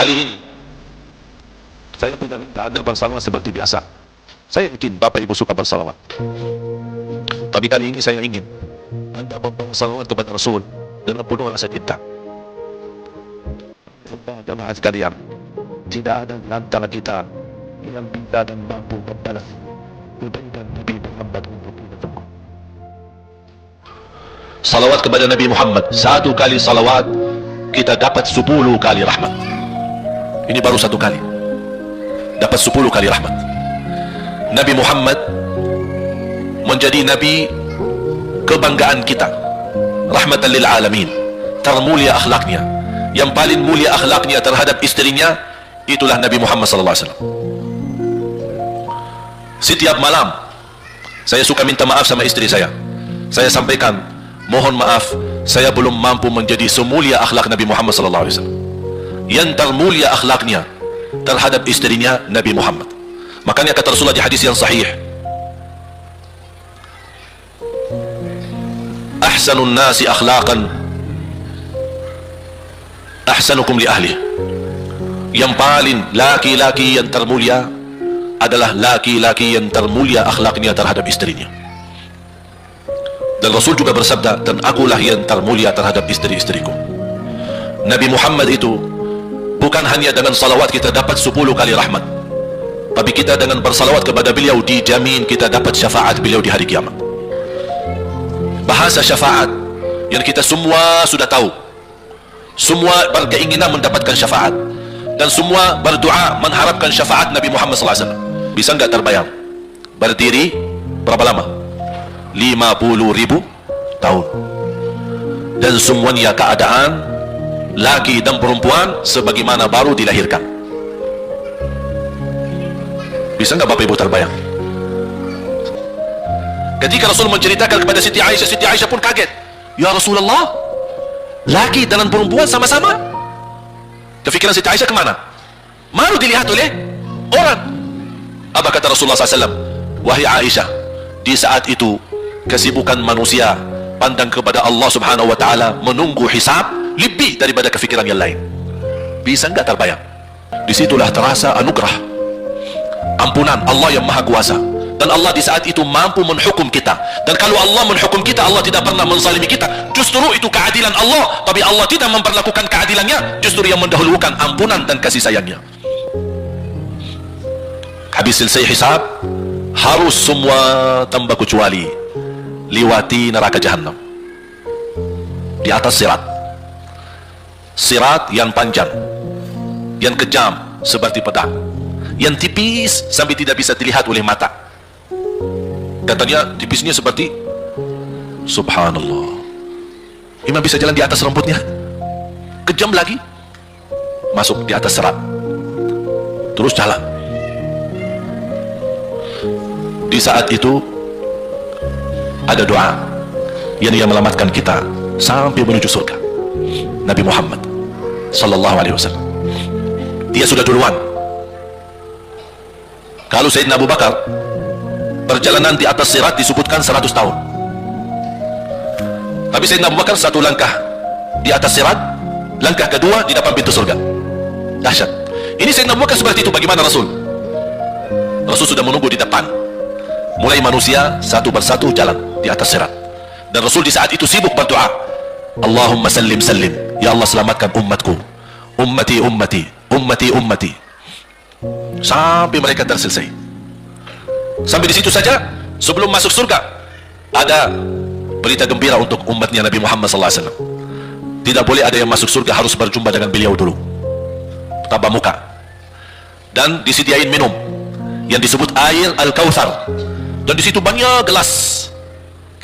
kali ini saya tidak minta Anda bersalawat seperti biasa. Saya yakin Bapak Ibu suka bersalawat, tapi kali ini saya ingin Anda bersalawat kepada Rasul dengan penuh rasa cinta. Jemaah sekalian, tidak ada antara kita yang bisa dan mampu membalas kebaikan Nabi Muhammad untuk kita semua. Salawat kepada Nabi Muhammad, satu kali salawat kita dapat 10 kali rahmat. Ini baru satu kali, dapat 10 kali rahmat. Nabi Muhammad menjadi Nabi kebanggaan kita, rahmatan lil alamin, termulia akhlaknya. Yang paling mulia akhlaknya terhadap istrinya, itulah Nabi Muhammad SAW. Setiap malam saya suka minta maaf sama istri saya. Saya sampaikan, mohon maaf, saya belum mampu menjadi semulia akhlak Nabi Muhammad SAW. Yang termulia akhlaknya terhadap istrinya Nabi Muhammad. Makanya kata Rasulullah di hadis yang sahih, ahsanun nasi akhlaqan ahsanukum li ahli. Yang paling laki-laki yang termulia adalah laki-laki yang termulia akhlaknya terhadap istrinya. Dan Rasul juga bersabda, dan akulah yang termulia terhadap istri-istriku. Nabi Muhammad itu bukan hanya dengan salawat kita dapat 10 kali rahmat, tapi kita dengan bersalawat kepada beliau dijamin kita dapat syafaat beliau di hari kiamat. Bahasa syafaat yang kita semua sudah tahu, semua berkeinginan mendapatkan syafaat, dan semua berdoa mengharapkan syafaat Nabi Muhammad SAW. Bisa nggak terbayang? Berdiri berapa lama? 50.000 tahun. Dan semuanya keadaan laki dan perempuan sebagaimana baru dilahirkan. Bisa nggak Bapak Ibu terbayang? Ketika Rasul menceritakan kepada Siti Aisyah pun kaget. Ya Rasulullah, laki dan perempuan sama-sama? Kefikiran Siti Aisyah kemana? Malu dilihat oleh orang. Apa kata Rasulullah SAW? Wahai Aisyah, di saat itu kesibukan manusia pandang kepada Allah Subhanahu wa Ta'ala, menunggu hisab lebih daripada kefikiran yang lain. Bisa nggak terbayang? Disitulah terasa anugerah, ampunan Allah yang maha kuasa. Dan Allah di saat itu mampu menghukum kita. Dan kalau Allah menghukum kita, Allah tidak pernah menzalimi kita. Justru itu keadilan Allah. Tapi Allah tidak memperlakukan keadilannya, justru yang mendahulukan ampunan dan kasih sayangnya. Habis selesai hisab, harus semua tanpa kecuali liwati neraka jahanam. Di atas sirat, sirat yang panjang, yang kejam seperti pedang, yang tipis sampai tidak bisa dilihat oleh mata. Katanya tipisnya seperti, subhanallah, imam bisa jalan di atas rambutnya. Kejam lagi, masuk di atas serat, terus jalan. Di saat itu ada doa yang menyelamatkan kita sampai menuju surga. Nabi Muhammad sallallahu alaihi wasallam, dia sudah duluan. Kalau Sayyidina Abu Bakar, perjalanan di atas sirat disebutkan 100 tahun. Tapi Sayyidina Abu Bakar satu langkah di atas sirat, langkah kedua di depan pintu surga. Dahsyat. Ini Sayyidina Abu Bakar seperti itu. Bagaimana Rasul? Rasul sudah menunggu di depan. Mulai manusia satu persatu jalan di atas sirat. Dan Rasul di saat itu sibuk berdoa, Allahumma sallim sallim, ya Allah selamatkan umatku, ummati ummati, ummati ummati, sampai mereka terselesai. Sampai di situ saja. Sebelum masuk surga ada berita gembira untuk umatnya Nabi Muhammad SAW. Tidak boleh ada yang masuk surga harus berjumpa dengan beliau dulu, tatap muka, dan disediain minum yang disebut air Al-Kautsar. Dan di situ banyak gelas,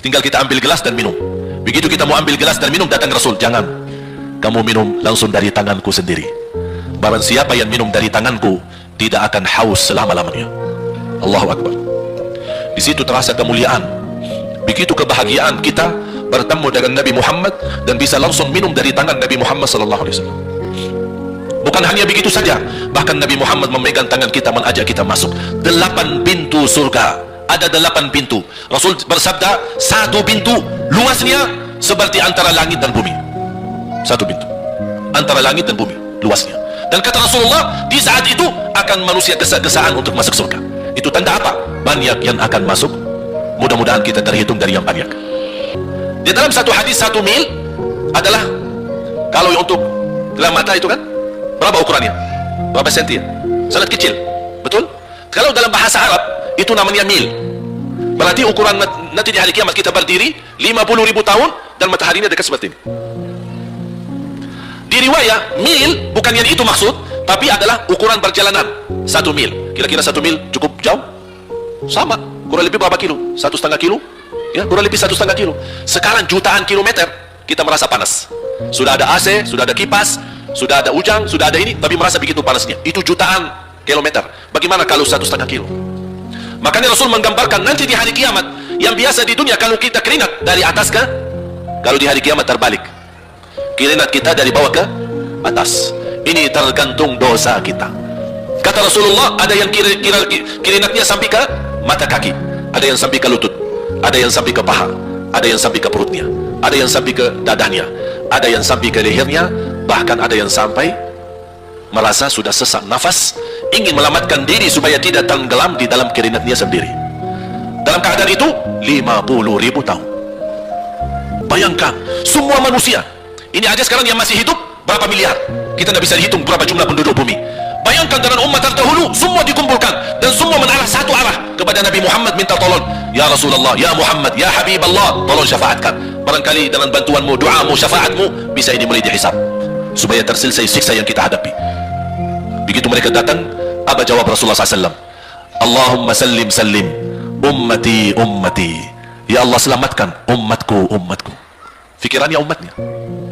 tinggal kita ambil gelas dan minum. Begitu kita mau ambil gelas dan minum, datang Rasul, jangan, kamu minum langsung dari tanganku sendiri. Barang siapa yang minum dari tanganku tidak akan haus selama-lamanya. Allahu Akbar. Di situ terasa kemuliaan. Begitu kebahagiaan kita bertemu dengan Nabi Muhammad dan bisa langsung minum dari tangan Nabi Muhammad sallallahu alaihi wasallam. Bukan hanya begitu saja, bahkan Nabi Muhammad memegang tangan kita, mengajak kita masuk 8 pintu surga. Ada 8 pintu. Rasul bersabda, satu pintu luasnya seperti antara langit dan bumi. Satu pintu antara langit dan bumi luasnya. Dan kata Rasulullah, di saat itu akan manusia gesa-gesaan untuk masuk surga. Itu tanda apa? Banyak yang akan masuk. Mudah-mudahan kita terhitung dari yang banyak. Di dalam satu hadis, 1 mil adalah, kalau untuk dalam mata itu kan berapa ukurannya? Berapa senti? Sangat kecil, betul? Kalau dalam bahasa Arab itu namanya mil. Berarti ukuran nanti di hari kiamat kita berdiri 50.000 tahun dan mataharinya dekat seperti ini. Di riwayat mil bukan yang itu maksud, tapi adalah ukuran perjalanan 1 mil. Kira-kira 1 mil cukup jauh? Sama, kurang lebih berapa kilo? 1,5 kilo? Ya, kurang lebih 1,5 kilo. Sekarang jutaan kilometer kita merasa panas. Sudah ada AC, sudah ada kipas, sudah ada hujan, sudah ada ini, tapi merasa begitu panasnya. Itu jutaan kilometer. Bagaimana kalau 1,5 kilo? Makanya Rasul menggambarkan nanti di hari kiamat, yang biasa di dunia kalau kita keringat dari atas ke, kalau di hari kiamat terbalik, keringat kita dari bawah ke atas. Ini tergantung dosa kita. Kata Rasulullah, ada yang keringatnya sampai ke mata kaki, ada yang sampai ke lutut, ada yang sampai ke paha, ada yang sampai ke perutnya, ada yang sampai ke dadahnya, ada yang sampai ke lehernya, bahkan ada yang sampai merasa sudah sesak nafas, ingin melamatkan diri supaya tidak tenggelam di dalam keringatnya sendiri. Dalam keadaan itu 50.000 tahun. Bayangkan semua manusia ini aja sekarang yang masih hidup berapa miliar, kita tidak bisa dihitung berapa jumlah penduduk bumi. Bayangkan dengan umat terdahulu semua dikumpulkan dan semua menarah satu arah kepada Nabi Muhammad, minta tolong, ya Rasulullah, ya Muhammad, ya Habiballah, tolong syafaatkan. Barangkali dengan bantuanmu, doamu, syafaatmu bisa ini mulai dihisab supaya terselesai siksa yang kita hadapi. Begitu mereka datang, apa jawab Rasulullah SAW? Allahumma sallim sallim, ummati ummati. Ya Allah, selamatkan umatku umatku. Fikirannya umatnya,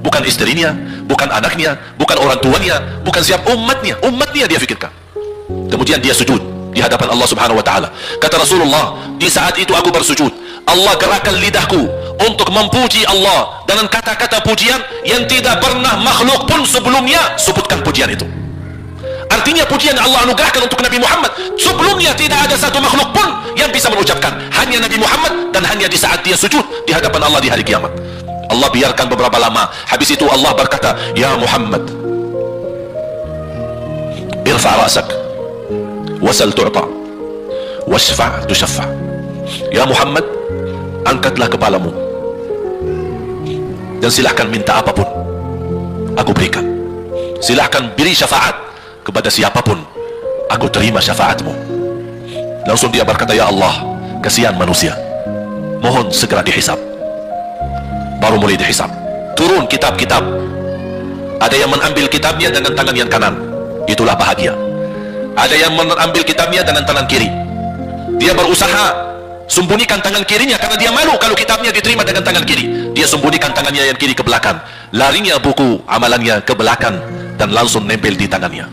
bukan istrinya, bukan anaknya, bukan orang tuanya, bukan siapa, umatnya dia fikirkan. Kemudian dia sujud di hadapan Allah Subhanahu wa taala. Kata Rasulullah, di saat itu aku bersujud, Allah gerakkan lidahku untuk memuji Allah dengan kata-kata pujian yang tidak pernah makhluk pun sebelumnya sebutkan pujian itu. Artinya pujian yang Allah anugerahkan untuk Nabi Muhammad sebelumnya tidak ada satu makhluk pun yang bisa mengucapkan, hanya Nabi Muhammad, dan hanya di saat dia sujud di hadapan Allah di hari kiamat. Allah biarkan beberapa lama, habis itu Allah berkata, ya Muhammad, irfa' ra'sak wasal tu'ta washfa' tushaffa'. Ya Muhammad, angkatlah kepalamu dan silahkan minta apapun, aku berikan. Silahkan beri syafaat kepada siapapun, aku terima syafaatmu. Langsung dia berkata, ya Allah, kasihan manusia, mohon segera dihisab. Baru mulai dihisab, turun kitab-kitab. Ada yang mengambil kitabnya dengan tangan yang kanan, itulah bahagia. Ada yang mengambil kitabnya dengan tangan kiri, dia berusaha sembunyikan tangan kirinya karena dia malu kalau kitabnya diterima dengan tangan kiri. Dia sembunyikan tangannya yang kiri ke belakang, larinya buku amalannya ke belakang dan langsung nempel di tangannya.